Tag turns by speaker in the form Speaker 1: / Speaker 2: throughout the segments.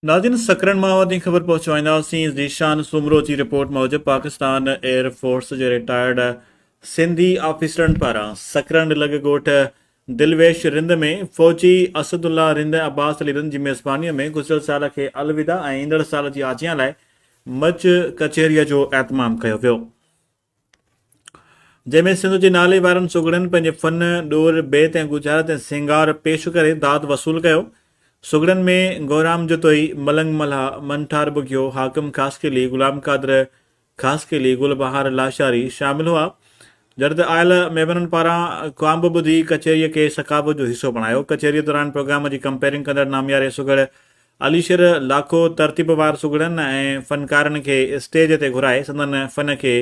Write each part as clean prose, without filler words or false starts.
Speaker 1: नाज़रीन सकरन माहौदी ख़बर पहुंचाईंदासीं। ज़ीशान सुमरो जी रिपोर्ट मूजिब पाकिस्तान एयरफोर्स जे रिटायर्ड सिंधी ऑफिसरनि पारां सकरन लॻ ॻोठ दिलवेश रिंद में फ़ौजी असदुल्ला रिंद अब्बास अली रिंद जी मेज़बानीअ में गुज़िरियल साल खे अलविदा ऐं ईंदड़ साल जी आजियां लाइ मच कचहरीअ जो एतमाम कयो वियो, जंहिंमें सिंध जे नाले वारनि सुगड़नि पंहिंजे फ़न ॾोर बेत ऐं गुजारत ऐं सिंगार पेश करे दाद वसूल कयो। सुगड़नि में गौराम जतोई, मलंग मल्हा, मनठार बुगियो, हाकिम ख़ासकेली, गुलाम कादर ख़ासकेली, गुलबहार लाशारी शामिल हुआ। जॾहिं आयल महिमाननि पारां क़्वाम ॿुधी कचहरीअ खे सकाफ़त जो हिसो बणायो। कचहरीअ दौरान प्रोग्राम जी कंपेयरिंग कंदड़ नामियारे सुगड़ अलीशर लाखो तरतीबवार सुगड़नि ऐं फ़नकारनि खे स्टेज ते घुराए संदन फ़न खे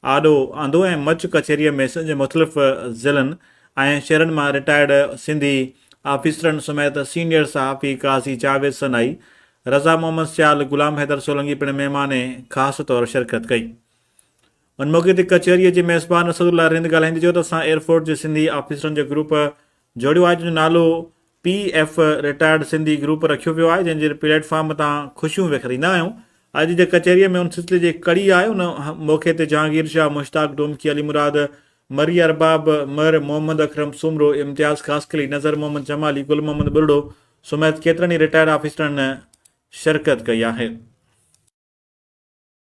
Speaker 1: आॾो आंदो ऐं मच कचहरीअ में सिंध जे मुख़्तलिफ़ ज़िलनि ऐं शहरनि मां रिटायर्ड सिंधी ऑफिसरनि समेत सीनियर सहाफ़ी काज़ी जावेद सनाई, रज़ा मोहम्मद सियाल, गुलाम हैदर सोलंकी पिणु महिमान ख़ासि तौरु शिरकत कई। उन मौक़े ते कचहरीअ जे मेज़बान असदुल्ला रिंद ॻाल्हाईंदे चयो त असां एयरफोर्स जे सिंधी ऑफिसरनि जो ग्रुप जोड़ियो आहे, जंहिंजो नालो PF रिटायर्ड सिंधी ग्रुप रखियो वियो आहे, जंहिंजे प्लेटफॉर्म तां ख़ुशियूं विखरींदा आहियूं। अॼु जे कचहरीअ में उन सिलसिले जी कड़ी आहे। उन मौक़े ते जहांगीर शाह, मुश्ताक डोमकी, अली मुराद, मरी अरबाब, मर, मोहम्मद अकरम सुमरो, इम्तियाज़ ख़ासकली, नज़र मोहम्मद जमाली, गुल मोहम्मद बुरडो समेत केतिरनि ई रिटायर्ड ऑफिसरनि शिरकत कई आहे।